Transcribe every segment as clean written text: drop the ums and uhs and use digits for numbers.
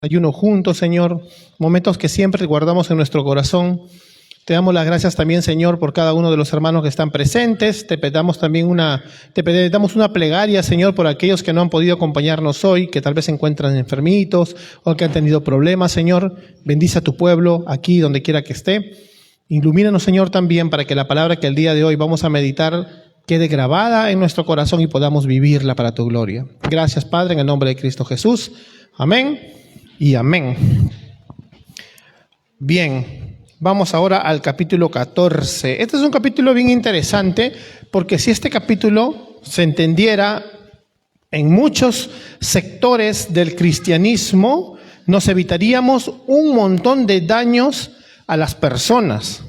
Ayuno juntos, Señor, momentos que siempre guardamos en nuestro corazón. Te damos las gracias también, Señor, por cada uno de los hermanos que están presentes. Te pedimos también una plegaria, Señor, por aquellos que no han podido acompañarnos hoy, que tal vez se encuentran enfermitos o que han tenido problemas, Señor. Bendice a tu pueblo aquí, donde quiera que esté. Ilumínanos, Señor, también para que la palabra que el día de hoy vamos a meditar quede grabada en nuestro corazón y podamos vivirla para tu gloria. Gracias, Padre, en el nombre de Cristo Jesús. Amén y amén. Bien, vamos ahora al capítulo 14. Este es un capítulo bien interesante porque si este capítulo se entendiera en muchos sectores del cristianismo, nos evitaríamos un montón de daños a las personas.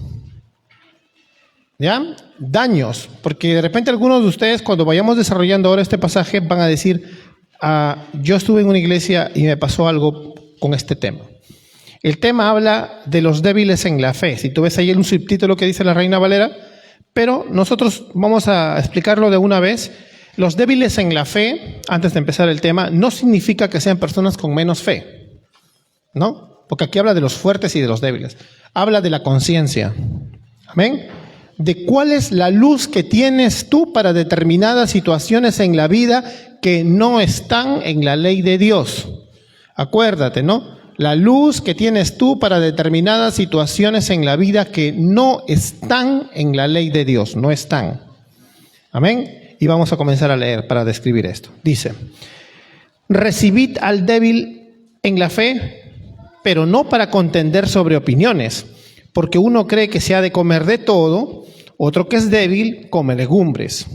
¿Ya? Daños, porque de repente algunos de ustedes cuando vayamos desarrollando ahora este pasaje van a decir, yo estuve en una iglesia y me pasó algo con este tema. El tema habla de los débiles en la fe. Si tú ves ahí un subtítulo que dice la Reina Valera, pero nosotros vamos a explicarlo de una vez. Los débiles en la fe, antes de empezar el tema, no significa que sean personas con menos fe, ¿no? Porque aquí habla de los fuertes y de los débiles. Habla de la conciencia. Amén. De cuál es la luz que tienes tú para determinadas situaciones en la vida que no están en la ley de Dios. Acuérdate, ¿no? La luz que tienes tú para determinadas situaciones en la vida que no están en la ley de Dios, no están. Amén. Y vamos a comenzar a leer para describir esto. Dice, recibid al débil en la fe, pero no para contender sobre opiniones, porque uno cree que se ha de comer de todo, otro que es débil come legumbres.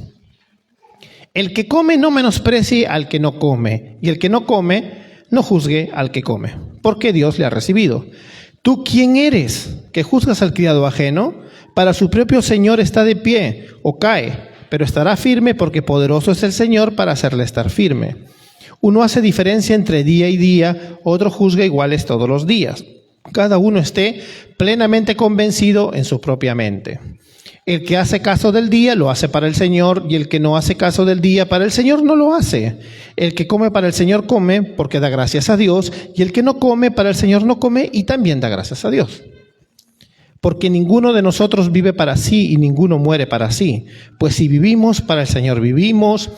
El que come no menosprecie al que no come, y el que no come no juzgue al que come, porque Dios le ha recibido. ¿Tú quién eres que juzgas al criado ajeno? Para su propio Señor está de pie o cae, pero estará firme porque poderoso es el Señor para hacerle estar firme. Uno hace diferencia entre día y día, otro juzga iguales todos los días. Cada uno esté plenamente convencido en su propia mente. El que hace caso del día lo hace para el Señor, y el que no hace caso del día para el Señor no lo hace. El que come para el Señor come porque da gracias a Dios, y el que no come para el Señor no come y también da gracias a Dios. Porque ninguno de nosotros vive para sí y ninguno muere para sí. Pues si vivimos, para el Señor vivimos,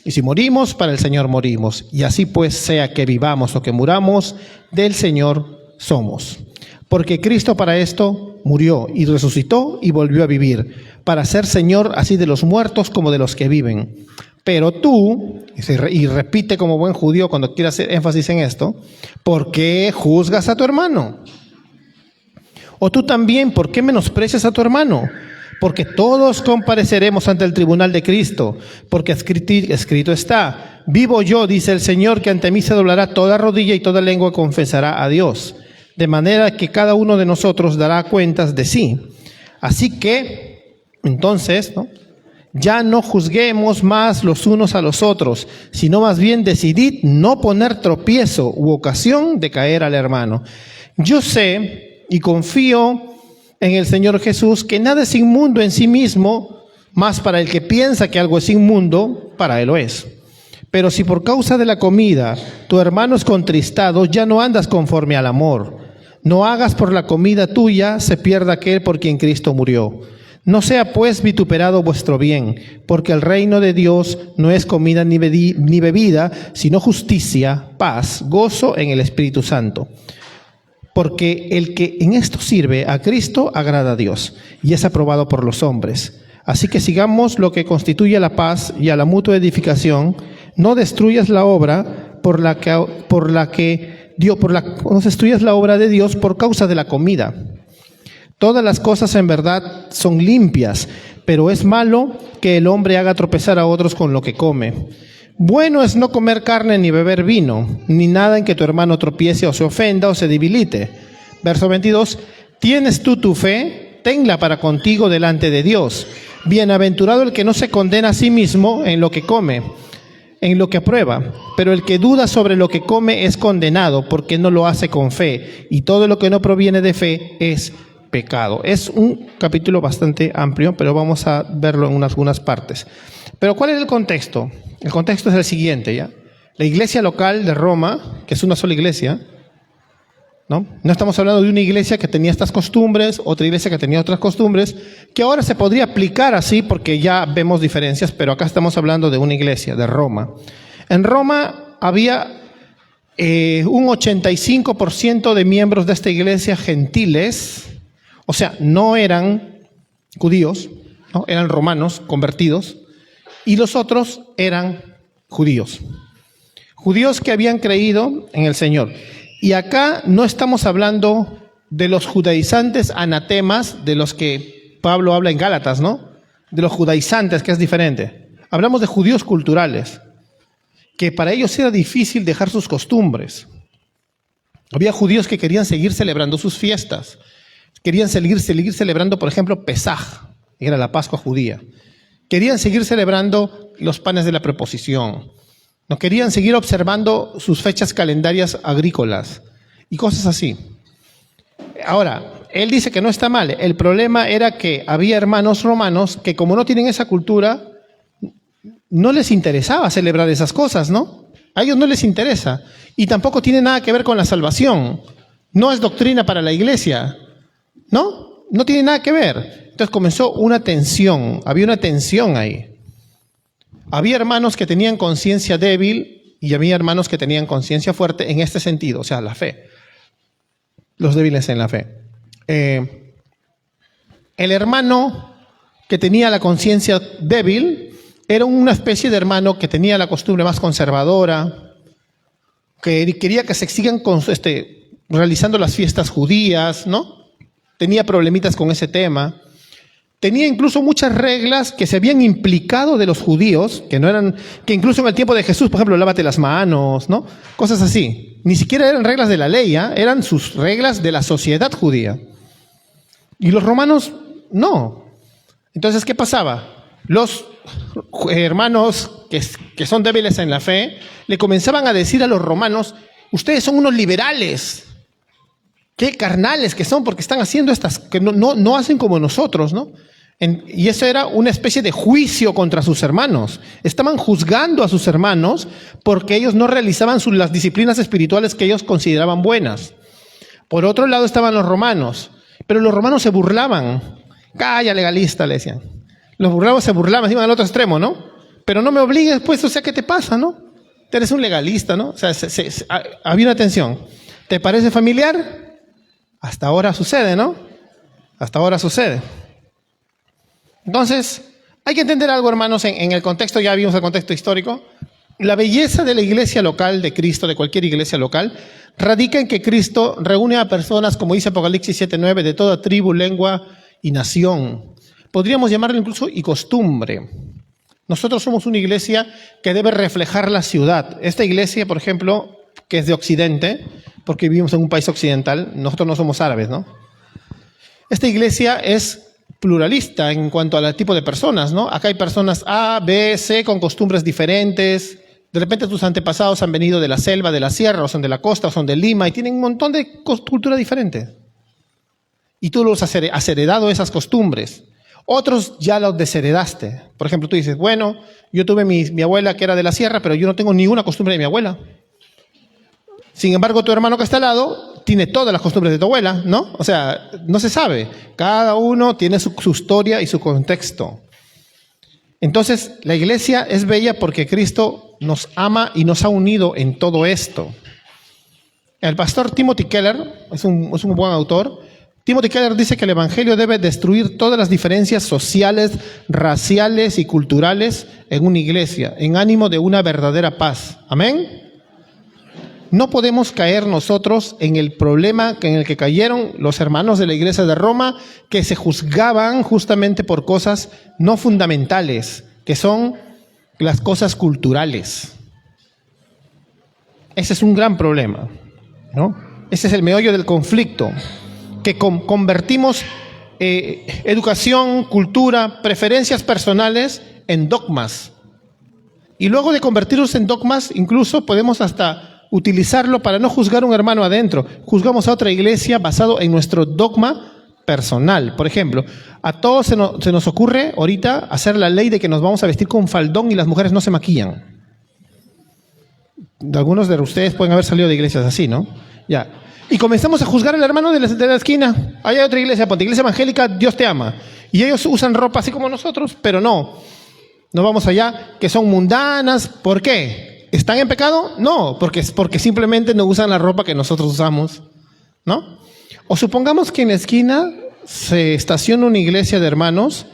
y si morimos, para el Señor morimos. Y así pues, sea que vivamos o que muramos, del Señor somos. Porque Cristo para esto murió y resucitó y volvió a vivir, para ser Señor así de los muertos como de los que viven. Pero tú, y repite como buen judío cuando quiere hacer énfasis en esto, ¿por qué juzgas a tu hermano? O tú también, ¿por qué menosprecias a tu hermano? Porque todos compareceremos ante el tribunal de Cristo, porque escrito está, vivo yo, dice el Señor, que ante mí se doblará toda rodilla y toda lengua confesará a Dios. De manera que cada uno de nosotros dará cuentas de sí. Así que, entonces, ¿no? Ya no juzguemos más los unos a los otros, sino más bien decidid no poner tropiezo u ocasión de caer al hermano. Yo sé y confío en el Señor Jesús que nada es inmundo en sí mismo, mas para el que piensa que algo es inmundo, para él lo es. Pero si por causa de la comida tu hermano es contristado, ya no andas conforme al amor. No hagas por la comida tuya se pierda aquel por quien Cristo murió. No sea pues vituperado vuestro bien, porque el reino de Dios no es comida ni bebida, sino justicia, paz, gozo en el Espíritu Santo. Porque el que en esto sirve a Cristo agrada a Dios y es aprobado por los hombres. Así que sigamos lo que constituye la paz y a la mutua edificación. No destruyas la obra no destruyas la obra de Dios por causa de la comida. Todas las cosas en verdad son limpias, pero es malo que el hombre haga tropezar a otros con lo que come. Bueno es no comer carne ni beber vino, ni nada en que tu hermano tropiece o se ofenda o se debilite. Verso 22, ¿tienes tú tu fe? Tenla para contigo delante de Dios. Bienaventurado el que no se condena a sí mismo en lo que come, en lo que aprueba, pero el que duda sobre lo que come es condenado porque no lo hace con fe, y todo lo que no proviene de fe es pecado. Es un capítulo bastante amplio, pero vamos a verlo en algunas partes. Pero ¿cuál es el contexto? El contexto es el siguiente, ¿ya? La iglesia local de Roma, que es una sola iglesia, ¿no? No estamos hablando de una iglesia que tenía estas costumbres, otra iglesia que tenía otras costumbres, que ahora se podría aplicar así porque ya vemos diferencias, pero acá estamos hablando de una iglesia, de Roma. En Roma había un 85% de miembros de esta iglesia gentiles, o sea, no eran judíos, ¿no? Eran romanos convertidos, y los otros eran judíos. Judíos que habían creído en el Señor. Y acá no estamos hablando de los judaizantes anatemas de los que Pablo habla en Gálatas, ¿no? De los judaizantes, que es diferente. Hablamos de judíos culturales, que para ellos era difícil dejar sus costumbres. Había judíos que querían seguir celebrando sus fiestas. Querían seguir celebrando, por ejemplo, Pesaj, que era la Pascua judía. Querían seguir celebrando los panes de la preposición. No querían seguir observando sus fechas calendarias agrícolas y cosas así. Ahora, él dice que no está mal. El problema era que había hermanos romanos que, como no tienen esa cultura, no les interesaba celebrar esas cosas, ¿no? A ellos no les interesa. Y tampoco tiene nada que ver con la salvación. No es doctrina para la iglesia, ¿no? No tiene nada que ver. Entonces comenzó una tensión. Había una tensión ahí. Había hermanos que tenían conciencia débil y había hermanos que tenían conciencia fuerte en este sentido, o sea, la fe. Los débiles en la fe. El hermano que tenía la conciencia débil era una especie de hermano que tenía la costumbre más conservadora, que quería que se sigan realizando las fiestas judías, ¿no? Tenía problemitas con ese tema. Tenía incluso muchas reglas que se habían implicado de los judíos, que incluso en el tiempo de Jesús, por ejemplo, lávate las manos, ¿no? Cosas así. Ni siquiera eran reglas de la ley, ¿eh? Eran sus reglas de la sociedad judía. Y los romanos, no. Entonces, ¿qué pasaba? Los hermanos que son débiles en la fe, le comenzaban a decir a los romanos, ustedes son unos liberales. Qué carnales que son, porque están haciendo estas, que no hacen como nosotros, ¿no? Y eso era una especie de juicio contra sus hermanos. Estaban juzgando a sus hermanos porque ellos no realizaban las disciplinas espirituales que ellos consideraban buenas. Por otro lado estaban los romanos, pero los romanos se burlaban. Calla, legalista, le decían. Los burlados se burlaban, iban al otro extremo, ¿no? Pero no me obligues, pues, o sea, ¿qué te pasa, no? Eres un legalista, ¿no? O sea, había una tensión. ¿Te parece familiar? Hasta ahora sucede, ¿no? Hasta ahora sucede. Entonces, hay que entender algo, hermanos, en el contexto, ya vimos el contexto histórico. La belleza de la iglesia local de Cristo, de cualquier iglesia local, radica en que Cristo reúne a personas, como dice Apocalipsis 7:9, de toda tribu, lengua y nación. Podríamos llamarlo incluso y costumbre. Nosotros somos una iglesia que debe reflejar la ciudad. Esta iglesia, por ejemplo, que es de Occidente, porque vivimos en un país occidental, nosotros no somos árabes, ¿no? Esta iglesia es pluralista en cuanto al tipo de personas, ¿no? Acá hay personas A, B, C con costumbres diferentes. De repente tus antepasados han venido de la selva, de la sierra, o son de la costa, o son de Lima, y tienen un montón de cultura diferente. Y tú los has heredado esas costumbres. Otros ya los desheredaste. Por ejemplo, tú dices, bueno, yo tuve mi abuela que era de la sierra, pero yo no tengo ninguna costumbre de mi abuela. Sin embargo, tu hermano que está al lado tiene todas las costumbres de tu abuela, ¿no? O sea, no se sabe. Cada uno tiene su historia y su contexto. Entonces, la iglesia es bella porque Cristo nos ama y nos ha unido en todo esto. El pastor Timothy Keller es un buen autor. Timothy Keller dice que el evangelio debe destruir todas las diferencias sociales, raciales y culturales en una iglesia, en ánimo de una verdadera paz. ¿Amén? No podemos caer nosotros en el problema en el que cayeron los hermanos de la iglesia de Roma, que se juzgaban justamente por cosas no fundamentales, que son las cosas culturales. Ese es un gran problema, ¿no? Ese es el meollo del conflicto, que convertimos educación, cultura, preferencias personales en dogmas. Y luego de convertirlos en dogmas, incluso podemos hasta utilizarlo para no juzgar a un hermano adentro. Juzgamos a otra iglesia basado en nuestro dogma personal. Por ejemplo, a todos se nos ocurre ahorita hacer la ley de que nos vamos a vestir con faldón y las mujeres no se maquillan. Algunos de ustedes pueden haber salido de iglesias así, ¿no? Ya. Y comenzamos a juzgar al hermano de la esquina. Ahí hay otra iglesia, ponte, iglesia evangélica, Dios te ama. Y ellos usan ropa así como nosotros, pero no. No vamos allá, que son mundanas. ¿Por qué? ¿Están en pecado? No, porque simplemente no usan la ropa que nosotros usamos, ¿no? O supongamos que en la esquina se estaciona una iglesia de hermanos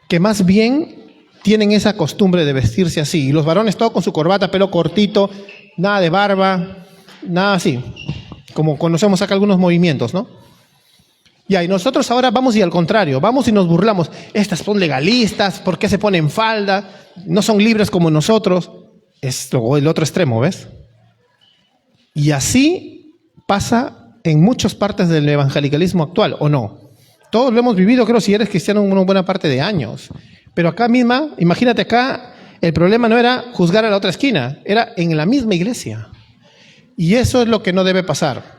que más bien tienen esa costumbre de vestirse así. Y los varones todos con su corbata, pelo cortito, nada de barba, nada así. Como conocemos acá algunos movimientos, ¿no? Ya, y nosotros ahora vamos y al contrario, vamos y nos burlamos. Estas son legalistas, ¿por qué se ponen falda? No son libres como nosotros. Es el otro extremo, ¿ves? Y así pasa en muchas partes del evangelicalismo actual, ¿o no? Todos lo hemos vivido, creo, si eres cristiano, una buena parte de años. Pero acá misma, imagínate acá, el problema no era juzgar a la otra esquina, era en la misma iglesia. Y eso es lo que no debe pasar.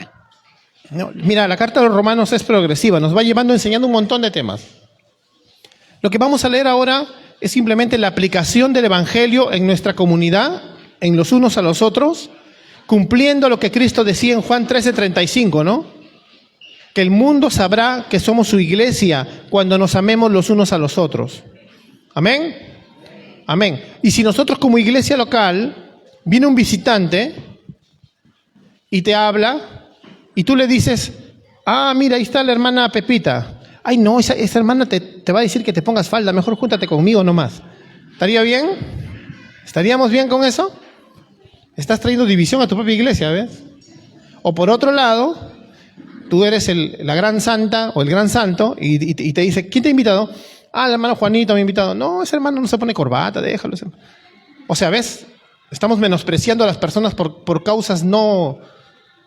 No, mira, la carta de los Romanos es progresiva, nos va llevando enseñando un montón de temas. Lo que vamos a leer ahora es simplemente la aplicación del Evangelio en nuestra comunidad, en los unos a los otros, cumpliendo lo que Cristo decía en Juan 13:35, ¿no? Que el mundo sabrá que somos su iglesia cuando nos amemos los unos a los otros. ¿Amén? Amén. Y si nosotros como iglesia local, viene un visitante y te habla, y tú le dices, mira, ahí está la hermana Pepita. Ay, no, esa hermana te va a decir que te pongas falda, mejor júntate conmigo nomás. ¿Estaría bien? ¿Estaríamos bien con eso? Estás trayendo división a tu propia iglesia, ¿ves? O por otro lado, tú eres la gran santa o el gran santo y te dice, ¿quién te ha invitado? El hermano Juanito me ha invitado. No, ese hermano no se pone corbata, déjalo. O sea, ¿ves? Estamos menospreciando a las personas por causas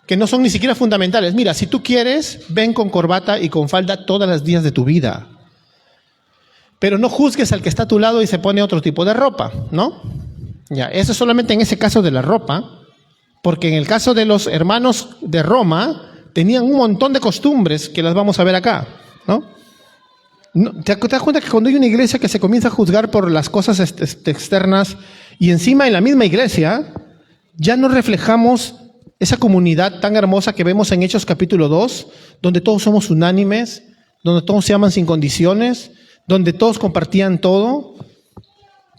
que no son ni siquiera fundamentales. Mira, si tú quieres, ven con corbata y con falda todos los días de tu vida. Pero no juzgues al que está a tu lado y se pone otro tipo de ropa, ¿no? Ya, eso solamente en ese caso de la ropa, porque en el caso de los hermanos de Roma, tenían un montón de costumbres que las vamos a ver acá, ¿no? ¿Te das cuenta que cuando hay una iglesia que se comienza a juzgar por las cosas externas y encima en la misma iglesia, ya no reflejamos esa comunidad tan hermosa que vemos en Hechos capítulo 2, donde todos somos unánimes, donde todos se aman sin condiciones, donde todos compartían todo?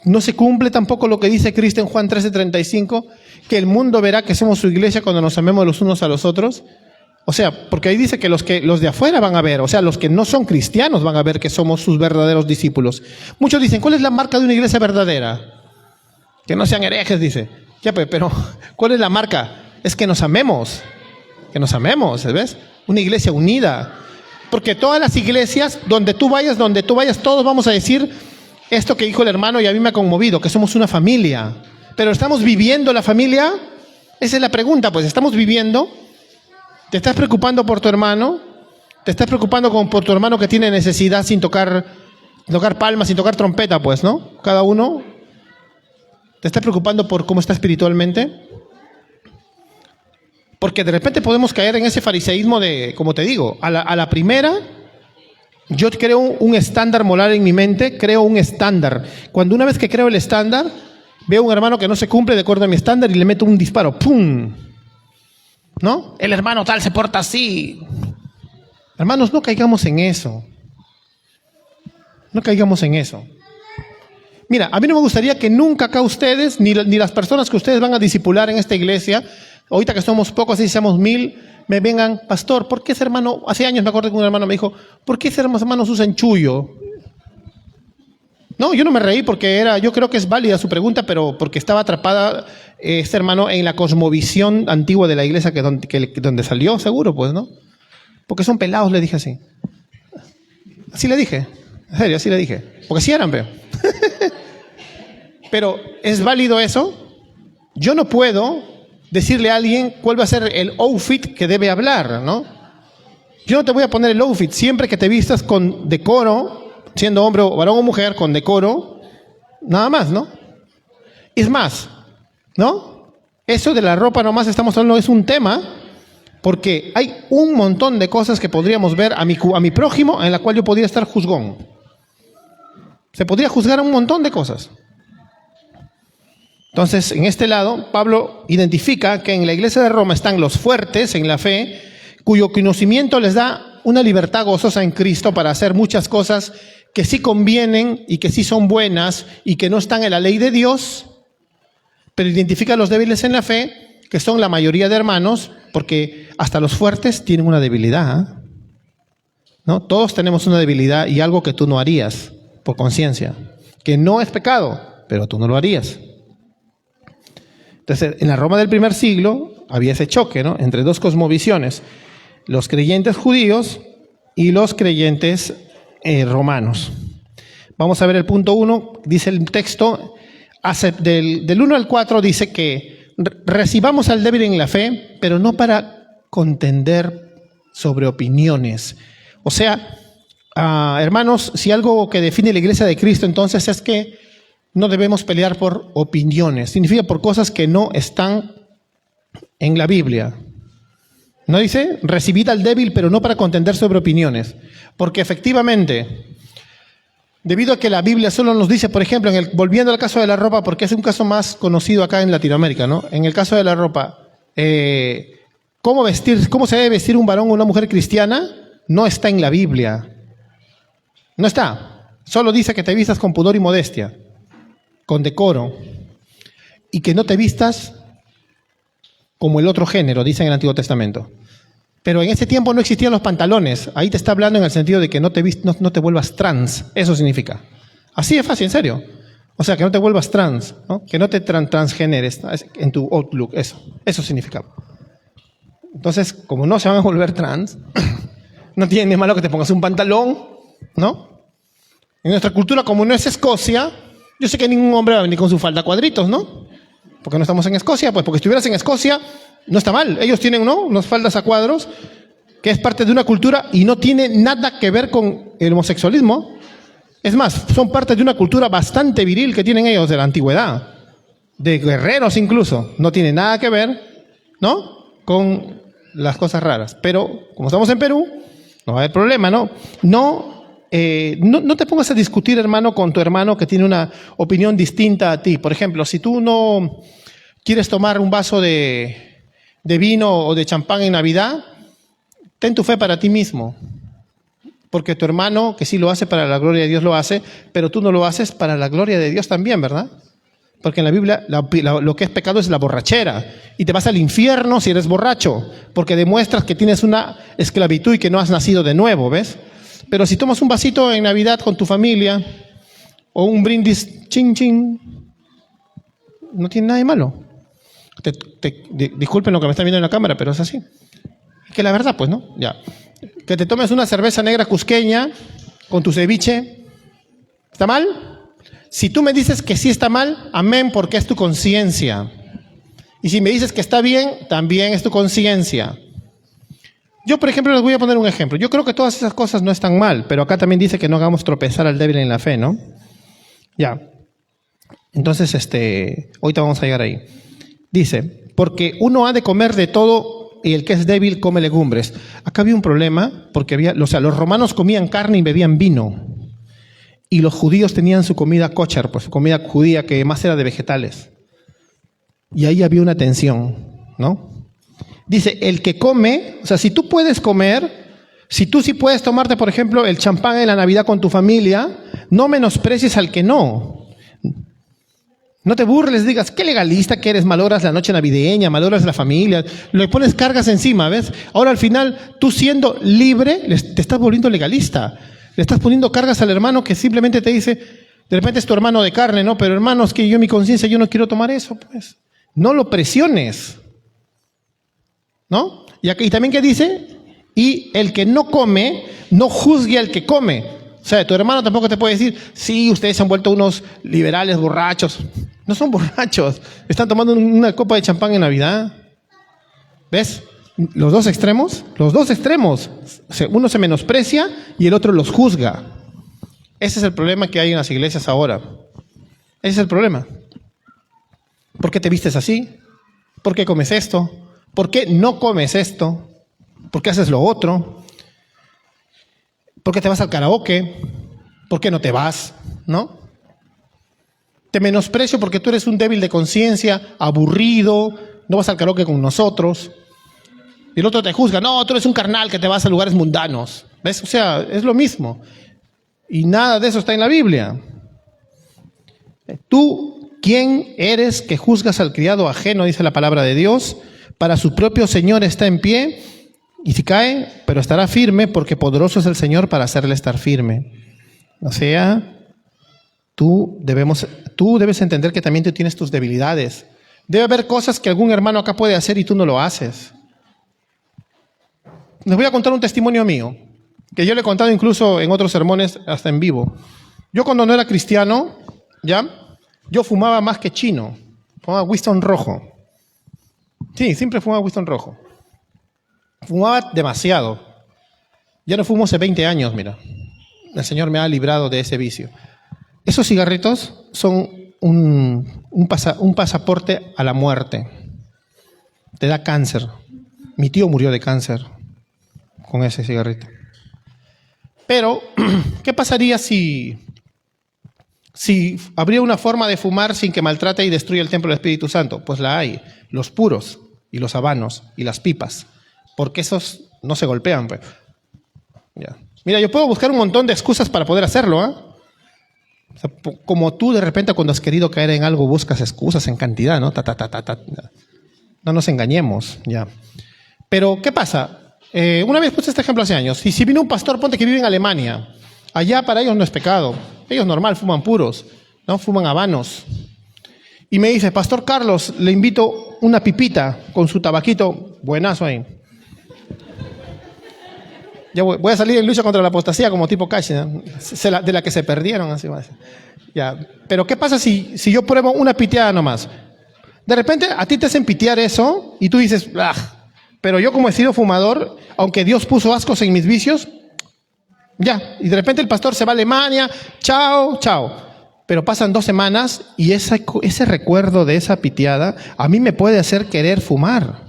No se cumple tampoco lo que dice Cristo en Juan 13:35, que el mundo verá que somos su iglesia cuando nos amemos los unos a los otros. O sea, porque ahí dice que los de afuera van a ver, o sea, los que no son cristianos van a ver que somos sus verdaderos discípulos. Muchos dicen, ¿cuál es la marca de una iglesia verdadera? Que no sean herejes, dice. Ya, pero ¿cuál es la marca? Es que nos amemos, ¿ves? Una iglesia unida. Porque todas las iglesias, donde tú vayas, todos vamos a decir esto que dijo el hermano y a mí me ha conmovido, que somos una familia. Pero ¿estamos viviendo la familia? Esa es la pregunta, pues, ¿estamos viviendo? ¿Te estás preocupando por tu hermano? ¿Te estás preocupando por tu hermano que tiene necesidad sin tocar palmas, sin tocar trompeta, pues, ¿no? Cada uno. ¿Te estás preocupando por cómo está espiritualmente? Porque de repente podemos caer en ese fariseísmo de, como te digo, a la primera, yo creo un estándar moral en mi mente, creo un estándar. Cuando una vez que creo el estándar, veo un hermano que no se cumple de acuerdo a mi estándar y le meto un disparo, ¡pum! ¿No? El hermano tal se porta así. Hermanos, no caigamos en eso. No caigamos en eso. Mira, a mí no me gustaría que nunca acá ustedes, ni las personas que ustedes van a discipular en esta iglesia, ahorita que somos pocos, así seamos 1000, me vengan, pastor, ¿por qué ese hermano? Hace años me acuerdo que un hermano me dijo, ¿por qué ese hermanos usan chullo? No, yo no me reí porque yo creo que es válida su pregunta, pero porque estaba atrapada este hermano en la cosmovisión antigua de la iglesia donde salió, seguro, pues, ¿no? Porque son pelados, le dije así. Así le dije, en serio, así le dije. Porque sí eran, pero ¿es válido eso? Yo no puedo decirle a alguien cuál va a ser el outfit que debe hablar, ¿no? Yo no te voy a poner el outfit siempre que te vistas con decoro, siendo hombre o varón o mujer, con decoro, nada más, ¿no? Es más, ¿no? Eso de la ropa nomás estamos hablando es un tema, porque hay un montón de cosas que podríamos ver a mi prójimo en la cual yo podría estar juzgón. Se podría juzgar a un montón de cosas. Entonces, en este lado, Pablo identifica que en la iglesia de Roma están los fuertes en la fe, cuyo conocimiento les da una libertad gozosa en Cristo para hacer muchas cosas que sí convienen y que sí son buenas y que no están en la ley de Dios, pero identifica a los débiles en la fe, que son la mayoría de hermanos, porque hasta los fuertes tienen una debilidad, ¿eh? ¿No? Todos tenemos una debilidad y algo que tú no harías por conciencia, que no es pecado, pero tú no lo harías. Entonces, en la Roma del primer siglo había ese choque, ¿no?, entre dos cosmovisiones, los creyentes judíos y los creyentes romanos. Vamos a ver el punto 1, dice el texto, del 1 al 4 dice que recibamos al débil en la fe, pero no para contender sobre opiniones. O sea, hermanos, si algo que define la iglesia de Cristo entonces es que no debemos pelear por opiniones, significa por cosas que no están en la Biblia. ¿No dice? Recibid al débil, pero no para contender sobre opiniones. Porque efectivamente, debido a que la Biblia solo nos dice, por ejemplo, volviendo al caso de la ropa, porque es un caso más conocido acá en Latinoamérica, ¿no? En el caso de la ropa, cómo se debe vestir un varón o una mujer cristiana, no está en la Biblia. No está. Solo dice que te vistas con pudor y modestia, con decoro, y que no te vistas como el otro género, dice en el Antiguo Testamento. Pero en ese tiempo no existían los pantalones. Ahí te está hablando en el sentido de que no te vuelvas trans. Eso significa. Así de fácil, en serio. O sea, que no te vuelvas trans, ¿no? Que no te transgeneres en tu outlook. Eso significa. Entonces, como no se van a volver trans, no tiene ni malo que te pongas un pantalón, ¿no? En nuestra cultura, como no es Escocia, yo sé que ningún hombre va a venir con su falda a cuadritos, ¿no? Porque no estamos en Escocia, pues porque si estuvieras en Escocia, no está mal. Ellos tienen, ¿no?, unas faldas a cuadros, que es parte de una cultura y no tiene nada que ver con el homosexualismo. Es más, son parte de una cultura bastante viril que tienen ellos de la antigüedad, de guerreros incluso. No tiene nada que ver, ¿no?, con las cosas raras. Pero, como estamos en Perú, no va a haber problema, ¿no? No te pongas a discutir, hermano, con tu hermano que tiene una opinión distinta a ti. Por ejemplo, si tú no quieres tomar un vaso de vino o de champán en Navidad, ten tu fe para ti mismo. Porque tu hermano, que sí lo hace para la gloria de Dios, lo hace, pero tú no lo haces para la gloria de Dios también, ¿verdad? Porque en la Biblia lo que es pecado es la borrachera. Y te vas al infierno si eres borracho, porque demuestras que tienes una esclavitud y que no has nacido de nuevo, ¿ves? Pero si tomas un vasito en Navidad con tu familia, o un brindis chin chin, no tiene nada de malo. Disculpen lo que me están viendo en la cámara, pero es así. Que la verdad, pues, ¿no? Ya. Que te tomes una cerveza negra cusqueña con tu ceviche, ¿está mal? Si tú me dices que sí está mal, amén, porque es tu conciencia. Y si me dices que está bien, también es tu conciencia. Yo, por ejemplo, les voy a poner un ejemplo. Yo creo que todas esas cosas no están mal, pero acá también dice que no hagamos tropezar al débil en la fe, ¿no? Ya. Entonces, ahorita vamos a llegar ahí. Dice, porque uno ha de comer de todo y el que es débil come legumbres. Acá había un problema, porque los romanos comían carne y bebían vino. Y los judíos tenían su comida kosher, pues su comida judía, que más era de vegetales. Y ahí había una tensión, ¿no? Dice, el que come, o sea, si tú puedes comer, si tú sí puedes tomarte, por ejemplo, el champán en la Navidad con tu familia, no menosprecies al que no. No te burles, digas, qué legalista que eres, malogras la noche navideña, malogras la familia, le pones cargas encima, ¿ves? Ahora al final, tú siendo libre, te estás volviendo legalista. Le estás poniendo cargas al hermano que simplemente te dice, de repente es tu hermano de carne, ¿no? Pero hermano, es que yo en mi conciencia, yo no quiero tomar eso, pues. No lo presiones, ¿no? Y también que dice, y el que no come, no juzgue al que come. O sea, tu hermano tampoco te puede decir, sí, ustedes se han vuelto unos liberales borrachos. No son borrachos, están tomando una copa de champán en Navidad. ¿Ves? Los dos extremos. Uno se menosprecia y el otro los juzga. Ese es el problema que hay en las iglesias ahora. Ese es el problema. ¿Por qué te vistes así? ¿Por qué comes esto? ¿Por qué no comes esto? ¿Por qué haces lo otro? ¿Por qué te vas al karaoke? ¿Por qué no te vas? ¿No? Te menosprecio porque tú eres un débil de conciencia, aburrido, no vas al karaoke con nosotros. Y el otro te juzga, no, tú eres un carnal que te vas a lugares mundanos. ¿Ves? O sea, es lo mismo. Y nada de eso está en la Biblia. Tú, ¿quién eres que juzgas al criado ajeno? Dice la palabra de Dios. Para su propio Señor está en pie, y si cae, pero estará firme, porque poderoso es el Señor para hacerle estar firme. O sea, tú debes entender que también tú tienes tus debilidades. Debe haber cosas que algún hermano acá puede hacer y tú no lo haces. Les voy a contar un testimonio mío, que yo le he contado incluso en otros sermones, hasta en vivo. Yo cuando no era cristiano, ¿ya? Yo fumaba más que chino. Fumaba Winston rojo. Sí, siempre fumaba Winston rojo. Fumaba demasiado. Ya no fumo hace 20 años, mira. El Señor me ha librado de ese vicio. Esos cigarritos son un pasaporte a la muerte. Te da cáncer. Mi tío murió de cáncer con ese cigarrito. Pero, ¿qué pasaría si habría una forma de fumar sin que maltrate y destruya el templo del Espíritu Santo? Pues la hay. Los puros y los habanos y las pipas. Porque esos no se golpean, pues. Ya. Mira, yo puedo buscar un montón de excusas para poder hacerlo, ¿eh? O sea, como tú de repente cuando has querido caer en algo buscas excusas en cantidad, ¿no? No nos engañemos, ya. Pero, ¿qué pasa? Una vez puse este ejemplo hace años. Y si viene un pastor, ponte que vive en Alemania. Allá para ellos no es pecado. Ellos normal fuman puros, ¿no? Fuman habanos. Y me dice, Pastor Carlos, le invito una pipita con su tabaquito buenazo ahí. Ya voy a salir en lucha contra la apostasía como tipo Cash, ¿no? De la que se perdieron. Así va. Ya. Pero ¿qué pasa si yo pruebo una piteada nomás? De repente a ti te hacen pitear eso y tú dices, ¡ah! Pero yo como he sido fumador, aunque Dios puso ascos en mis vicios, ya. Y de repente el pastor se va a Alemania, chao, chao. Pero pasan 2 semanas y ese recuerdo de esa piteada a mí me puede hacer querer fumar.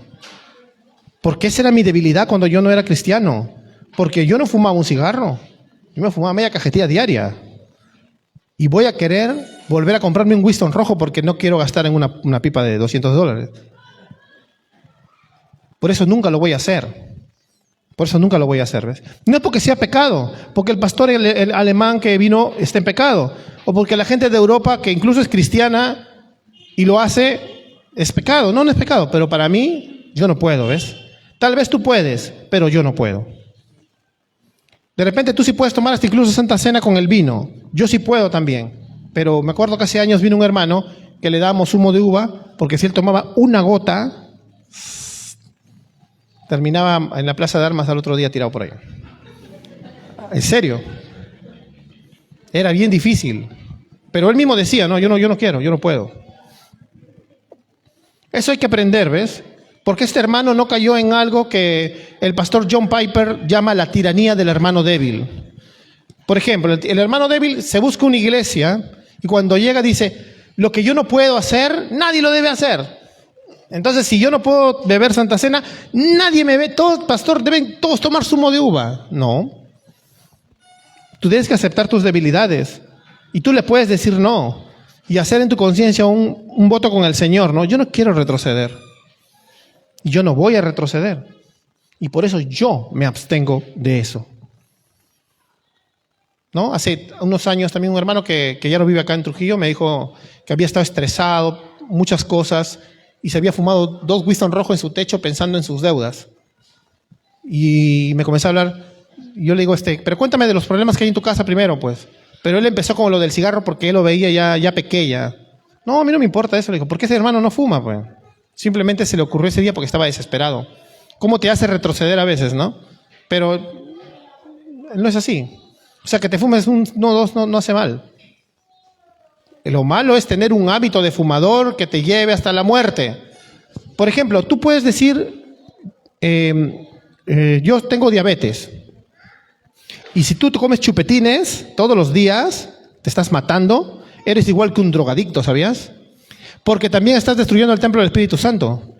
Porque esa era mi debilidad cuando yo no era cristiano. Porque yo no fumaba un cigarro. Yo me fumaba media cajetilla diaria. Y voy a querer volver a comprarme un Winston rojo porque no quiero gastar en una pipa de $200. Por eso nunca lo voy a hacer. Por eso nunca lo voy a hacer, ¿ves? No es porque sea pecado, porque el pastor el alemán que vino está en pecado. O porque la gente de Europa, que incluso es cristiana y lo hace, es pecado. No es pecado, pero para mí, yo no puedo, ¿ves? Tal vez tú puedes, pero yo no puedo. De repente tú sí puedes tomar hasta incluso Santa Cena con el vino. Yo sí puedo también. Pero me acuerdo que hace años vino un hermano que le dábamos zumo de uva, porque si él tomaba una gota, terminaba en la Plaza de Armas al otro día tirado por ahí. En serio. Era bien difícil. Pero él mismo decía, no, yo no quiero, yo no puedo. Eso hay que aprender, ¿ves? Porque este hermano no cayó en algo que el pastor John Piper llama la tiranía del hermano débil. Por ejemplo, el hermano débil se busca una iglesia y cuando llega dice, lo que yo no puedo hacer, nadie lo debe hacer. Entonces, si yo no puedo beber Santa Cena, nadie me ve, todos, pastor, deben todos tomar zumo de uva. No. Tú tienes que aceptar tus debilidades y tú le puedes decir no y hacer en tu conciencia un voto con el Señor, ¿no? Yo no quiero retroceder. Yo no voy a retroceder. Y por eso yo me abstengo de eso. ¿No? Hace unos años también un hermano que ya no vive acá en Trujillo me dijo que había estado estresado, muchas cosas, y se había fumado 2 Winston rojos en su techo pensando en sus deudas. Y me comenzó a hablar, yo le digo, pero cuéntame de los problemas que hay en tu casa primero, pues. Pero él empezó con lo del cigarro porque él lo veía ya pequeña. No, a mí no me importa eso, le digo, porque ese hermano no fuma, pues. Simplemente se le ocurrió ese día porque estaba desesperado. ¿Cómo te hace retroceder a veces, no? Pero no es así. O sea, que te fumes 1 o 2 no hace mal. Lo malo es tener un hábito de fumador que te lleve hasta la muerte. Por ejemplo, tú puedes decir, yo tengo diabetes. Y si tú te comes chupetines todos los días, te estás matando, eres igual que un drogadicto, ¿sabías? Porque también estás destruyendo el templo del Espíritu Santo.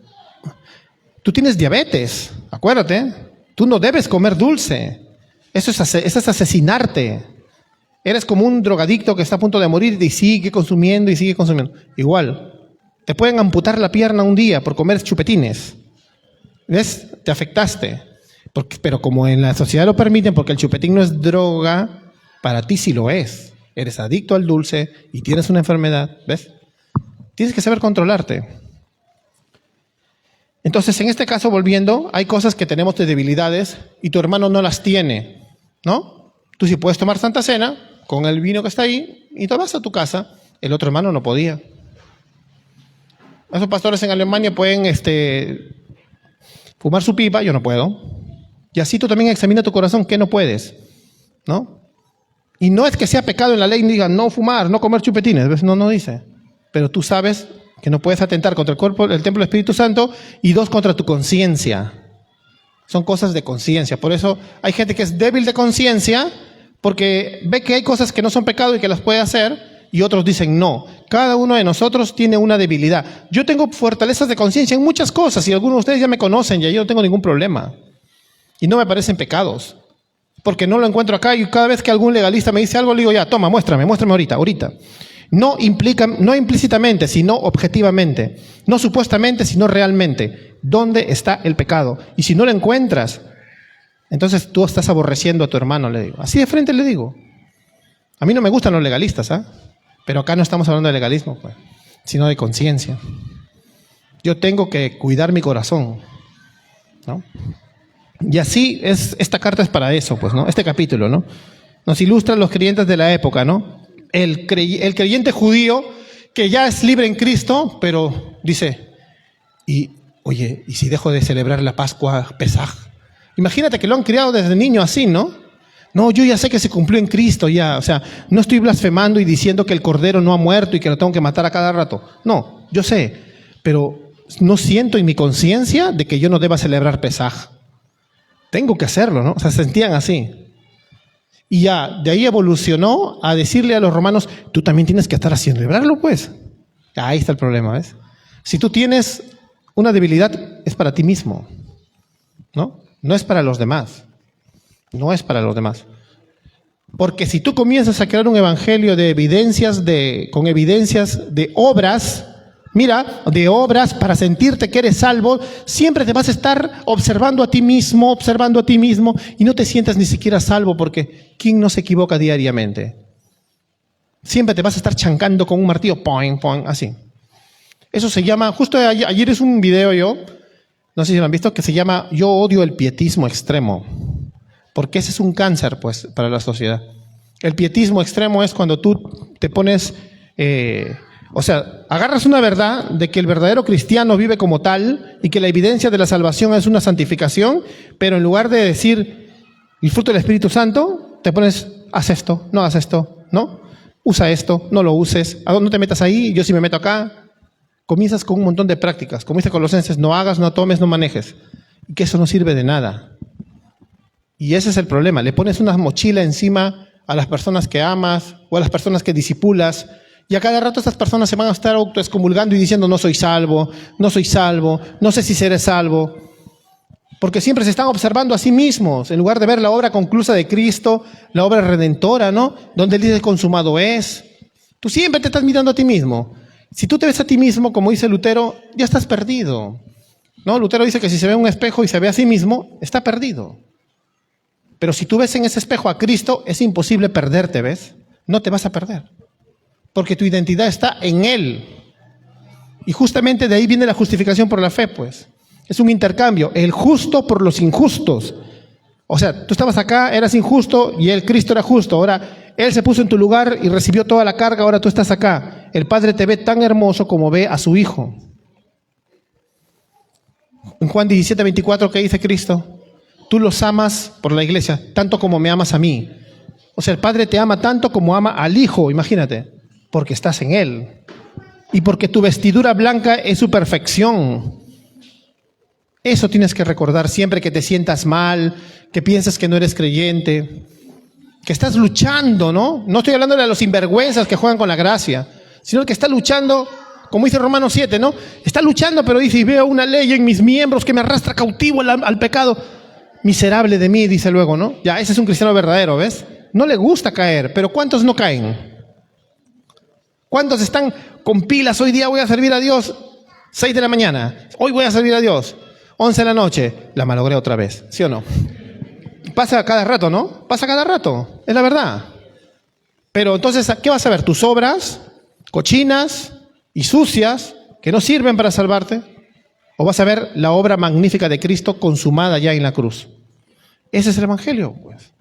Tú tienes diabetes, acuérdate. Tú no debes comer dulce. Eso es asesinarte. Eres como un drogadicto que está a punto de morir y sigue consumiendo y sigue consumiendo. Igual, te pueden amputar la pierna un día por comer chupetines. ¿Ves? Te afectaste. Pero como en la sociedad lo permiten, porque el chupetín no es droga, para ti sí lo es. Eres adicto al dulce y tienes una enfermedad. ¿Ves? Tienes que saber controlarte. Entonces, en este caso, volviendo, hay cosas que tenemos de debilidades y tu hermano no las tiene, ¿no? Tú sí puedes tomar Santa Cena con el vino que está ahí y te vas a tu casa. El otro hermano no podía. Esos pastores en Alemania pueden fumar su pipa, yo no puedo. Y así tú también examina tu corazón, ¿qué no puedes? ¿No? Y no es que sea pecado en la ley y digan no fumar, no comer chupetines, ¿ves? No dice. Pero tú sabes que no puedes atentar contra el cuerpo, el templo del Espíritu Santo, y dos, contra tu conciencia. Son cosas de conciencia. Por eso hay gente que es débil de conciencia porque ve que hay cosas que no son pecado y que las puede hacer, y otros dicen no. Cada uno de nosotros tiene una debilidad. Yo tengo fortalezas de conciencia en muchas cosas, y algunos de ustedes ya me conocen, y yo no tengo ningún problema. Y no me parecen pecados, porque no lo encuentro acá, y cada vez que algún legalista me dice algo, le digo, ya, toma, muéstrame ahorita. No implícitamente, sino objetivamente. No supuestamente, sino realmente. ¿Dónde está el pecado? Y si no lo encuentras, entonces tú estás aborreciendo a tu hermano, le digo. Así de frente le digo. A mí no me gustan los legalistas, ¿ah? Pero acá no estamos hablando de legalismo, pues, sino de conciencia. Yo tengo que cuidar mi corazón, ¿no? Y así esta carta es para eso, pues, ¿no? Este capítulo, ¿no? Nos ilustran los creyentes de la época, ¿no? El creyente judío que ya es libre en Cristo, pero dice, oye, ¿y si dejo de celebrar la Pascua Pesaj? Imagínate que lo han criado desde niño así, ¿no? No, yo ya sé que se cumplió en Cristo ya, o sea, no estoy blasfemando y diciendo que el Cordero no ha muerto y que lo tengo que matar a cada rato. No, yo sé, pero no siento en mi conciencia de que yo no deba celebrar Pesaj. Tengo que hacerlo, ¿no? O sea, se sentían así. Y ya, de ahí evolucionó a decirle a los romanos, tú también tienes que estar haciendo, celebrarlo, pues. Ahí está el problema, ¿ves? Si tú tienes una debilidad, es para ti mismo, ¿no? No es para los demás. No es para los demás. Porque si tú comienzas a crear un evangelio de evidencias, con evidencias de obras, mira, de obras para sentirte que eres salvo, siempre te vas a estar observando a ti mismo, y no te sientas ni siquiera salvo, porque ¿quién no se equivoca diariamente? Siempre te vas a estar chancando con un martillo, poing, poing, así. Eso se llama, justo ayer es un video yo, no sé si lo han visto, que se llama Yo odio el pietismo extremo. Porque ese es un cáncer, pues, para la sociedad. El pietismo extremo es cuando tú te pones... agarras una verdad de que el verdadero cristiano vive como tal y que la evidencia de la salvación es una santificación, pero en lugar de decir el fruto del Espíritu Santo, te pones, haz esto, no hagas esto, ¿no? Usa esto, no lo uses, no te metas ahí, yo sí me meto acá. Comienzas con un montón de prácticas, como dice Colosenses, no hagas, no tomes, no manejes. Y que eso no sirve de nada. Y ese es el problema, le pones una mochila encima a las personas que amas o a las personas que disipulas, y a cada rato estas personas se van a estar autoexcomulgando y diciendo no soy salvo, no sé si seré salvo. Porque siempre se están observando a sí mismos, en lugar de ver la obra conclusa de Cristo, la obra redentora, ¿no? Donde Él dice consumado es. Tú siempre te estás mirando a ti mismo. Si tú te ves a ti mismo, como dice Lutero, ya estás perdido, ¿no? Lutero dice que si se ve en un espejo y se ve a sí mismo, está perdido. Pero si tú ves en ese espejo a Cristo, es imposible perderte, ¿ves? No te vas a perder. Porque tu identidad está en Él. Y justamente de ahí viene la justificación por la fe, pues. Es un intercambio. El justo por los injustos. O sea, tú estabas acá, eras injusto y Cristo era justo. Ahora, Él se puso en tu lugar y recibió toda la carga, ahora tú estás acá. El Padre te ve tan hermoso como ve a su Hijo. En Juan 17:24, ¿qué dice Cristo? Tú los amas por la iglesia, tanto como me amas a mí. O sea, el Padre te ama tanto como ama al Hijo, imagínate, porque estás en Él. Y porque tu vestidura blanca es su perfección. Eso tienes que recordar siempre que te sientas mal, que piensas que no eres creyente, que estás luchando, ¿no? No estoy hablando de los sinvergüenzas que juegan con la gracia, sino el que está luchando, como dice Romanos 7, ¿no? Está luchando, pero dice, y veo una ley en mis miembros que me arrastra cautivo al pecado. Miserable de mí, dice luego, ¿no? Ya, ese es un cristiano verdadero, ¿ves? no le gusta caer, pero ¿cuántos no caen? ¿Cuántos están con pilas? Hoy día voy a servir a Dios, 6 de la mañana, hoy voy a servir a Dios, 11 de la noche, la malogré otra vez, ¿sí o no? Pasa cada rato, ¿no? Pasa cada rato, es la verdad. Pero entonces, ¿qué vas a ver? ¿Tus obras cochinas y sucias que no sirven para salvarte? ¿O vas a ver la obra magnífica de Cristo consumada ya en la cruz? Ese es el Evangelio, pues.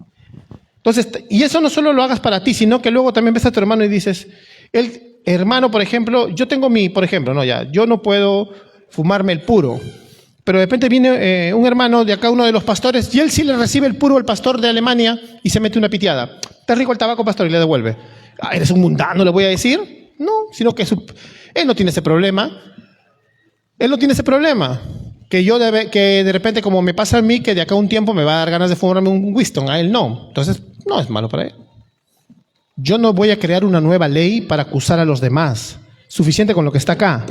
Entonces, y eso no solo lo hagas para ti, sino que luego también ves a tu hermano y dices, el hermano, por ejemplo, yo tengo por ejemplo, no, ya, yo no puedo fumarme el puro, pero de repente viene un hermano de acá, uno de los pastores, y él sí le recibe el puro, el pastor de Alemania, y se mete una piteada. Está rico el tabaco, pastor, y le devuelve. Ah, ¿eres un mundano, le voy a decir? No, sino que él no tiene ese problema. Él no tiene ese problema. Que de repente, como me pasa a mí, que de acá a un tiempo me va a dar ganas de fumarme un Winston, a él no. Entonces, no es malo para él. Yo no voy a crear una nueva ley para acusar a los demás. Suficiente con lo que está acá.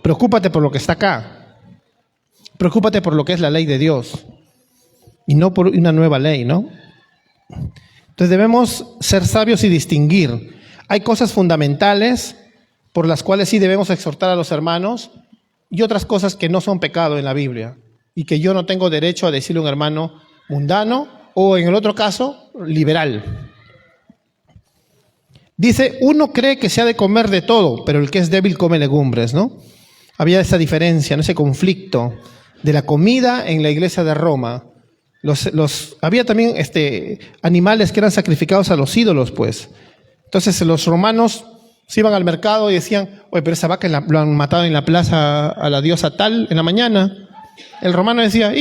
Preocúpate por lo que está acá. Preocúpate por lo que es la ley de Dios. Y no por una nueva ley, ¿no? Entonces debemos ser sabios y distinguir. Hay cosas fundamentales por las cuales sí debemos exhortar a los hermanos y otras cosas que no son pecado en la Biblia y que yo no tengo derecho a decirle a un hermano mundano o en el otro caso, liberal. Dice, uno cree que se ha de comer de todo, pero el que es débil come legumbres, ¿no? Había esa diferencia, ¿no? Ese conflicto de la comida en la iglesia de Roma. Había también animales que eran sacrificados a los ídolos, pues. Entonces los romanos se iban al mercado y decían, oye, pero esa vaca lo han matado en la plaza a la diosa tal en la mañana. El romano decía,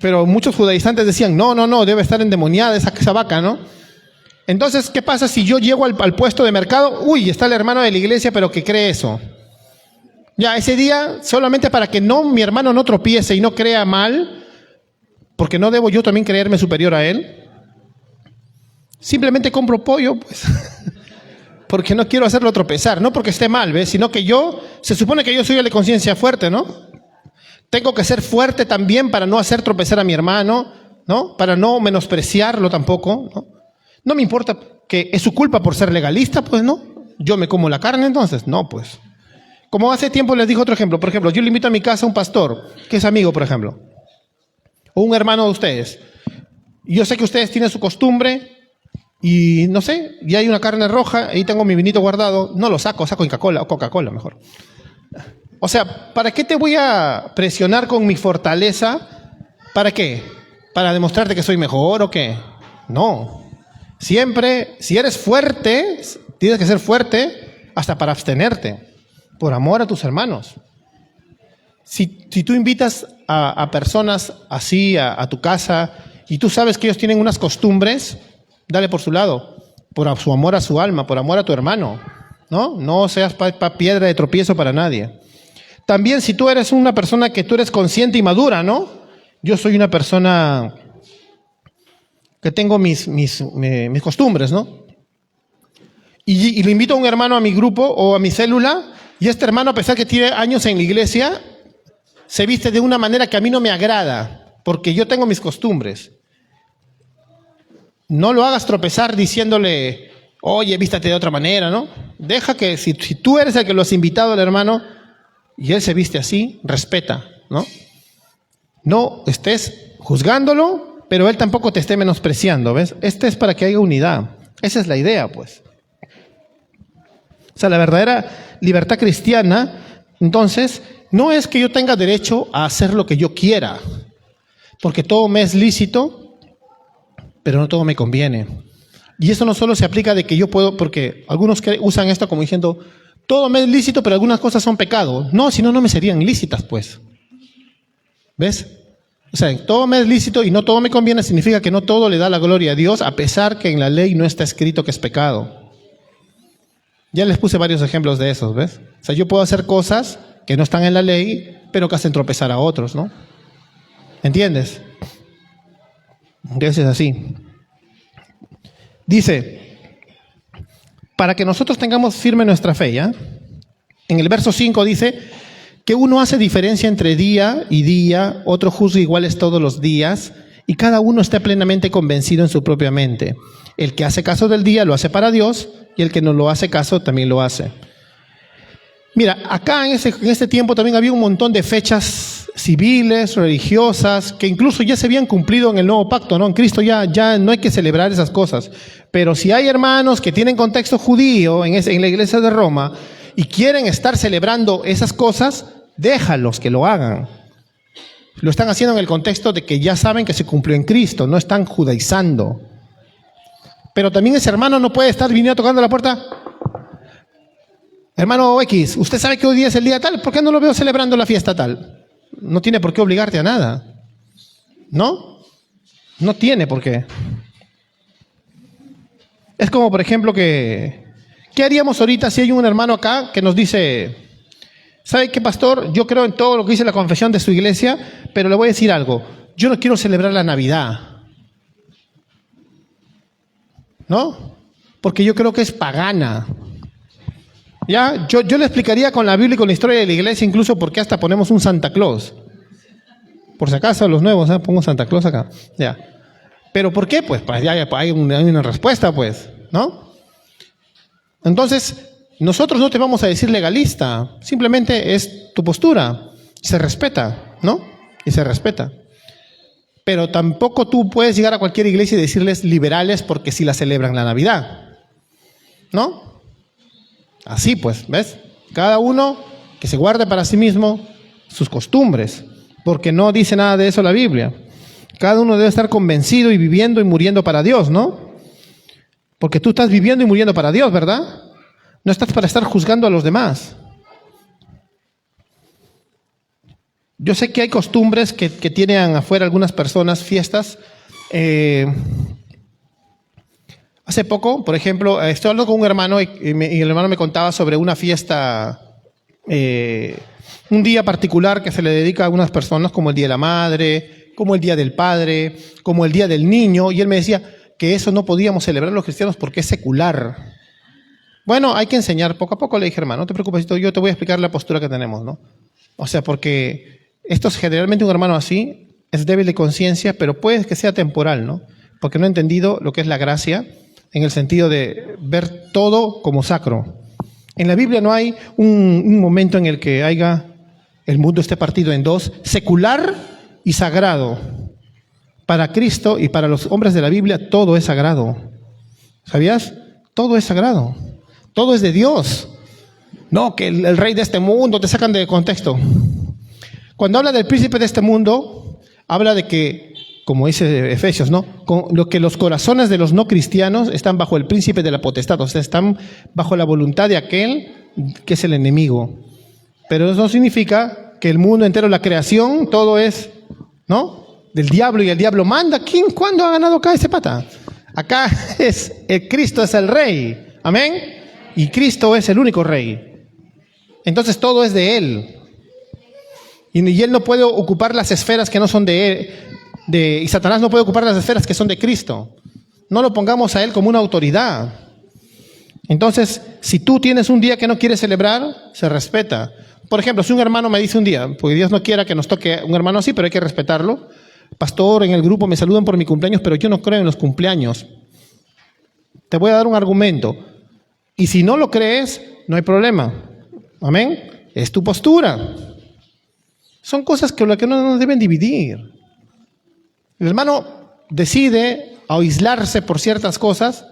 pero muchos judaizantes decían, no, debe estar endemoniada esa vaca, ¿no? Entonces, ¿qué pasa si yo llego al puesto de mercado? Uy, está el hermano de la iglesia, pero que cree eso. Ya, ese día, solamente para que mi hermano no tropiece y no crea mal, porque no debo yo también creerme superior a él, simplemente compro pollo, pues, porque no quiero hacerlo tropezar, no porque esté mal, ¿ves? Sino que se supone que yo soy el de conciencia fuerte, ¿no? Tengo que ser fuerte también para no hacer tropezar a mi hermano, ¿no? Para no menospreciarlo tampoco, ¿no? No me importa que es su culpa por ser legalista, pues, ¿no? Yo me como la carne, entonces, no, pues. Como hace tiempo les dije otro ejemplo, por ejemplo, yo le invito a mi casa a un pastor, que es amigo, por ejemplo, o un hermano de ustedes. Yo sé que ustedes tienen su costumbre y, no sé, y hay una carne roja, ahí tengo mi vinito guardado, no lo saco Coca-Cola o Coca-Cola mejor. O sea, ¿para qué te voy a presionar con mi fortaleza? ¿Para qué? ¿Para demostrarte que soy mejor o qué? No. Siempre, si eres fuerte, tienes que ser fuerte hasta para abstenerte, por amor a tus hermanos. Si tú invitas a personas así a tu casa y tú sabes que ellos tienen unas costumbres, dale por su lado, por su amor a su alma, por amor a tu hermano, ¿no? No seas piedra de tropiezo para nadie. También si tú eres una persona que tú eres consciente y madura, ¿no? Yo soy una persona que tengo mis costumbres, ¿no? Y le invito a un hermano a mi grupo o a mi célula, y este hermano, a pesar que tiene años en la iglesia, se viste de una manera que a mí no me agrada, porque yo tengo mis costumbres. No lo hagas tropezar diciéndole, oye, vístate de otra manera, ¿no? Deja que, si tú eres el que lo has invitado al hermano, y él se viste así, respeta, ¿no? No estés juzgándolo, pero él tampoco te esté menospreciando, ¿ves? Es para que haya unidad. Esa es la idea, pues. O sea, la verdadera libertad cristiana, entonces, no es que yo tenga derecho a hacer lo que yo quiera, porque todo me es lícito, pero no todo me conviene. Y eso no solo se aplica de que yo puedo, porque algunos usan esto como diciendo, todo me es lícito, pero algunas cosas son pecado. No, si no, no me serían lícitas, pues. ¿Ves? O sea, todo me es lícito y no todo me conviene significa que no todo le da la gloria a Dios, a pesar que en la ley no está escrito que es pecado. Ya les puse varios ejemplos de esos, ¿ves? O sea, yo puedo hacer cosas que no están en la ley, pero que hacen tropezar a otros, ¿no? ¿Entiendes? Entonces es así. Dice, para que nosotros tengamos firme nuestra fe, ¿ya? En el verso 5 dice que uno hace diferencia entre día y día, otro juzga iguales todos los días, y cada uno esté plenamente convencido en su propia mente. El que hace caso del día lo hace para Dios, y el que no lo hace caso también lo hace. Mira, acá en este tiempo también había un montón de fechas civiles, religiosas, que incluso ya se habían cumplido en el nuevo pacto, ¿no? En Cristo ya no hay que celebrar esas cosas. Pero si hay hermanos que tienen contexto judío en la iglesia de Roma y quieren estar celebrando esas cosas, déjalos que lo hagan. Lo están haciendo en el contexto de que ya saben que se cumplió en Cristo, no están judaizando. Pero también ese hermano no puede estar viniendo tocando la puerta. Hermano X, ¿usted sabe que hoy día es el día tal? ¿Por qué no lo veo celebrando la fiesta tal? No tiene por qué obligarte a nada. ¿No? No tiene por qué. Es como, por ejemplo, ¿qué haríamos ahorita si hay un hermano acá que nos dice, ¿sabe qué, pastor? Yo creo en todo lo que dice la confesión de su iglesia, pero le voy a decir algo. Yo no quiero celebrar la Navidad. ¿No? Porque yo creo que es pagana. Ya, yo le explicaría con la Biblia y con la historia de la iglesia, incluso porque hasta ponemos un Santa Claus. Por si acaso los nuevos, pongo Santa Claus acá. Ya. ¿Pero por qué? Pues ya hay una respuesta, pues, ¿no? Entonces, nosotros no te vamos a decir legalista, simplemente es tu postura. Se respeta, ¿no? Y se respeta. Pero tampoco tú puedes llegar a cualquier iglesia y decirles liberales porque sí la celebran la Navidad, ¿no? Así pues, ¿ves? Cada uno que se guarde para sí mismo sus costumbres, porque no dice nada de eso la Biblia. Cada uno debe estar convencido y viviendo y muriendo para Dios, ¿no? Porque tú estás viviendo y muriendo para Dios, ¿verdad? No estás para estar juzgando a los demás. Yo sé que hay costumbres que tienen afuera algunas personas, fiestas. Hace poco, por ejemplo, estoy hablando con un hermano y el hermano me contaba sobre una fiesta, un día particular que se le dedica a algunas personas, como el Día de la Madre, como el Día del Padre, como el Día del Niño, y él me decía que eso no podíamos celebrar los cristianos porque es secular. Bueno, hay que enseñar poco a poco, le dije, hermano, no te preocupes, yo te voy a explicar la postura que tenemos, ¿no? O sea, porque esto es generalmente un hermano así, es débil de conciencia, pero puede que sea temporal, ¿no? Porque no ha entendido lo que es la gracia, en el sentido de ver todo como sacro. En la Biblia no hay un momento en el que el mundo esté partido en dos, secular y sagrado. Para Cristo y para los hombres de la Biblia todo es sagrado. ¿Sabías? Todo es sagrado. Todo es de Dios. No, que el rey de este mundo, te sacan de contexto. Cuando habla del príncipe de este mundo, habla de que, como dice Efesios, ¿no? Lo que los corazones de los no cristianos están bajo el príncipe de la potestad, o sea, están bajo la voluntad de aquel que es el enemigo. Pero eso no significa que el mundo entero, la creación, todo es, ¿no? Del diablo, y el diablo manda. ¿Cuándo ha ganado acá ese pata? Acá Cristo es el rey, amén, y Cristo es el único rey. Entonces todo es de él. Y él no puede ocupar las esferas que no son de él. Y Satanás no puede ocupar las esferas que son de Cristo. No lo pongamos a él como una autoridad. Entonces, si tú tienes un día que no quieres celebrar, se respeta. Por ejemplo, si un hermano me dice un día, porque Dios no quiera que nos toque un hermano así, pero hay que respetarlo. Pastor, en el grupo me saludan por mi cumpleaños, pero yo no creo en los cumpleaños. Te voy a dar un argumento. Y si no lo crees, no hay problema. Amén. Es tu postura. Son cosas que no nos deben dividir. El hermano decide aislarse por ciertas cosas,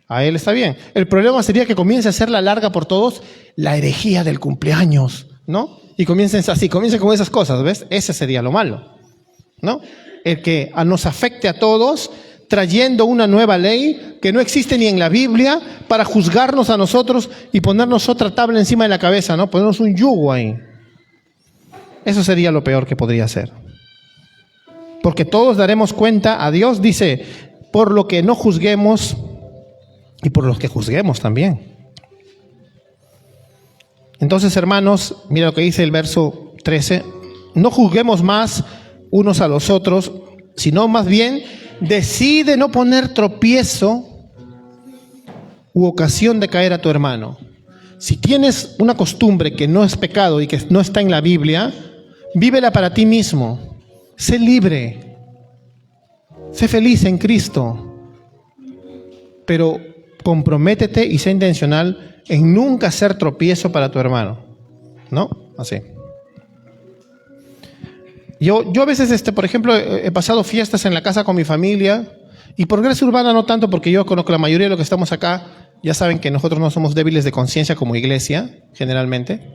a él está bien. El problema sería que comience a hacerla larga por todos, la herejía del cumpleaños, ¿no? Y comiencen con esas cosas, ¿ves? Ese sería lo malo, ¿no? El que nos afecte a todos, trayendo una nueva ley que no existe ni en la Biblia para juzgarnos a nosotros y ponernos otra tabla encima de la cabeza, ¿no? Ponernos un yugo ahí. Eso sería lo peor que podría ser. Porque todos daremos cuenta a Dios, dice, por lo que no juzguemos y por los que juzguemos también. Entonces, hermanos, mira lo que dice el verso 13. No juzguemos más unos a los otros, sino más bien decide no poner tropiezo u ocasión de caer a tu hermano. Si tienes una costumbre que no es pecado y que no está en la Biblia, vívela para ti mismo. Sé libre. Sé feliz en Cristo, pero comprométete y sé intencional en nunca ser tropiezo para tu hermano, ¿no? Así. Yo a veces, por ejemplo, he pasado fiestas en la casa con mi familia, y por gracia urbana no tanto, porque yo conozco la mayoría de los que estamos acá, ya saben que nosotros no somos débiles de conciencia como iglesia, generalmente.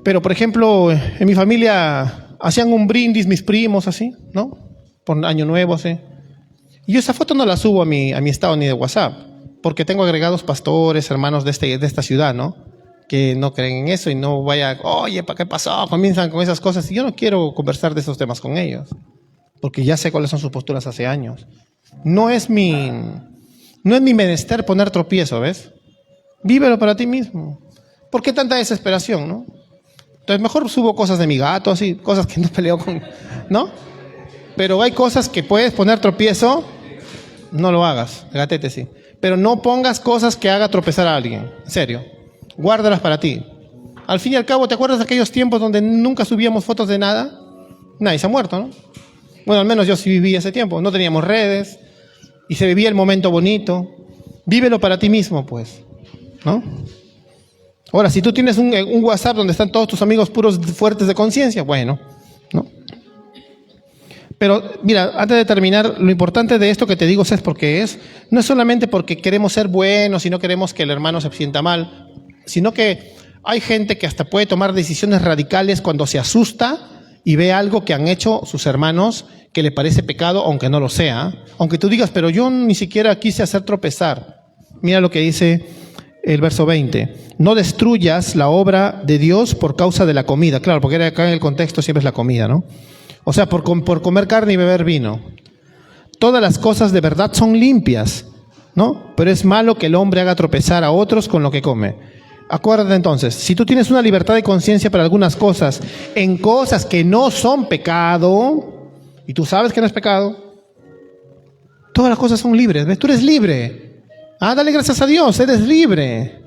Pero, por ejemplo, en mi familia hacían un brindis mis primos, así, ¿no? Por Año Nuevo, así. Y yo esa foto no la subo a mi estado ni de WhatsApp, porque tengo agregados pastores, hermanos de esta ciudad, ¿no? Que no creen en eso y no vaya, oye, ¿para qué pasó? Comienzan con esas cosas y yo no quiero conversar de esos temas con ellos, porque ya sé cuáles son sus posturas hace años. No es mi menester poner tropiezo, ¿ves? Vívelo para ti mismo. ¿Por qué tanta desesperación, no? Entonces mejor subo cosas de mi gato, así, cosas que no peleo con, ¿no? Pero hay cosas que puedes poner tropiezo, no lo hagas, gatete sí. Pero no pongas cosas que haga tropezar a alguien, en serio. Guárdalas para ti. Al fin y al cabo, ¿te acuerdas de aquellos tiempos donde nunca subíamos fotos de nada? Nadie se ha muerto, ¿no? Bueno, al menos yo sí viví ese tiempo. No teníamos redes y se vivía el momento bonito. Vívelo para ti mismo, pues, ¿no? Ahora, si tú tienes un WhatsApp donde están todos tus amigos puros fuertes de conciencia, bueno, ¿no? Pero mira, antes de terminar, lo importante de esto que te digo es porque no es solamente porque queremos ser buenos y no queremos que el hermano se sienta mal, sino que hay gente que hasta puede tomar decisiones radicales cuando se asusta y ve algo que han hecho sus hermanos que le parece pecado, aunque no lo sea. Aunque tú digas, pero yo ni siquiera quise hacer tropezar. Mira lo que dice el verso 20. No destruyas la obra de Dios por causa de la comida. Claro, porque acá en el contexto siempre es la comida, ¿no? O sea, por comer carne y beber vino. Todas las cosas de verdad son limpias, ¿no? Pero es malo que el hombre haga tropezar a otros con lo que come. Acuérdate entonces, si tú tienes una libertad de conciencia para algunas cosas, en cosas que no son pecado, y tú sabes que no es pecado, todas las cosas son libres, ¿ves? Tú eres libre. Dale gracias a Dios, eres libre.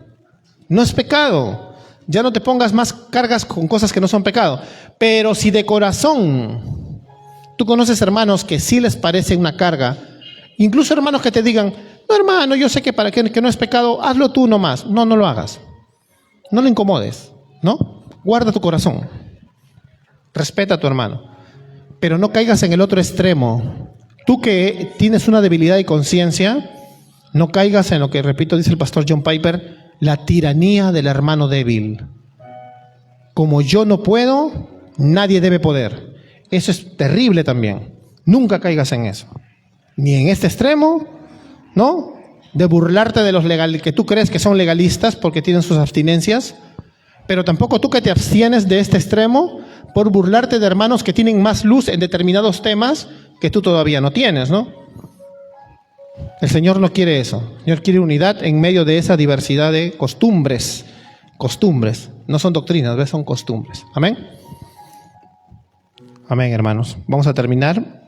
No es pecado. Ya no te pongas más cargas con cosas que no son pecado. Pero si de corazón tú conoces hermanos que sí les parece una carga, incluso hermanos que te digan, no hermano, yo sé que para que no es pecado, hazlo tú nomás. No lo hagas. No lo incomodes, ¿no? Guarda tu corazón. Respeta a tu hermano. Pero no caigas en el otro extremo. Tú que tienes una debilidad de conciencia, no caigas en lo que, repito, dice el pastor John Piper, la tiranía del hermano débil. Como yo no puedo, nadie debe poder. Eso es terrible también. Nunca caigas en eso. Ni en este extremo, ¿no? De burlarte de los que tú crees que son legalistas porque tienen sus abstinencias, pero tampoco tú que te abstienes de este extremo por burlarte de hermanos que tienen más luz en determinados temas que tú todavía no tienes, ¿no? El Señor no quiere eso. El Señor quiere unidad en medio de esa diversidad de costumbres. Costumbres. No son doctrinas, ¿ves? Son costumbres. Amén. Amén, hermanos. Vamos a terminar.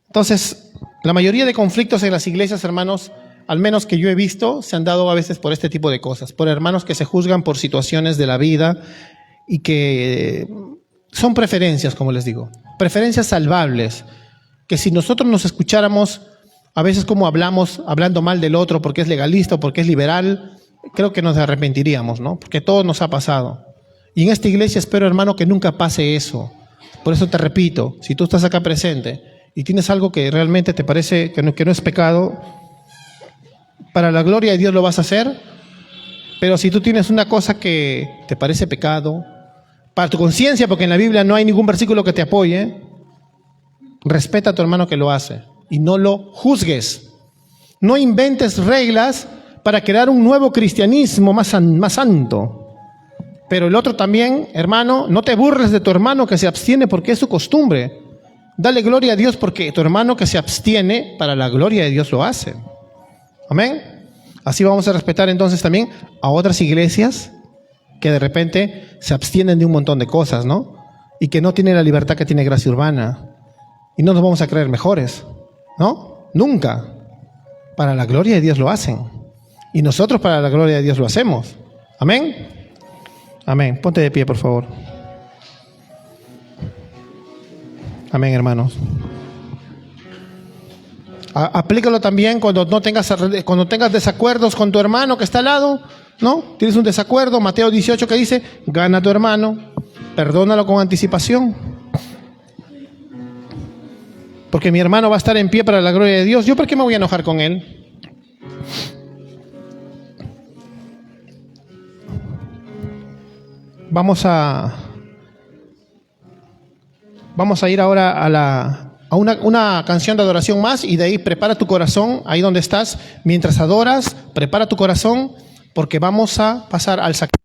Entonces, la mayoría de conflictos en las iglesias, hermanos, al menos que yo he visto, se han dado a veces por este tipo de cosas. Por hermanos que se juzgan por situaciones de la vida y que son preferencias, como les digo. Preferencias salvables, que si nosotros nos escucháramos a veces como hablando mal del otro porque es legalista o porque es liberal, creo que nos arrepentiríamos, ¿no? Porque todo nos ha pasado. Y en esta iglesia espero, hermano, que nunca pase eso. Por eso te repito, si tú estás acá presente y tienes algo que realmente te parece que no es pecado, para la gloria de Dios lo vas a hacer, pero si tú tienes una cosa que te parece pecado, para tu conciencia, porque en la Biblia no hay ningún versículo que te apoye, respeta a tu hermano que lo hace y no lo juzgues. No inventes reglas para crear un nuevo cristianismo más santo. Pero el otro también, hermano, no te burles de tu hermano que se abstiene porque es su costumbre. Dale gloria a Dios porque tu hermano que se abstiene, para la gloria de Dios lo hace. Amén. Así vamos a respetar entonces también a otras iglesias que de repente se abstienen de un montón de cosas, ¿no? Y que no tienen la libertad que tiene Gracia Urbana. Y no nos vamos a creer mejores, ¿no? Nunca. Para la gloria de Dios lo hacen. Y nosotros para la gloria de Dios lo hacemos. Amén. Amén. Ponte de pie, por favor. Amén, hermanos. Aplícalo también cuando tengas desacuerdos con tu hermano que está al lado, ¿no? Tienes un desacuerdo, Mateo 18 que dice, gana a tu hermano, perdónalo con anticipación. Porque mi hermano va a estar en pie para la gloria de Dios. ¿Yo por qué me voy a enojar con él? Vamos a ir ahora a una canción de adoración más, y de ahí prepara tu corazón, ahí donde estás, mientras adoras, prepara tu corazón, porque vamos a pasar al sacrificio.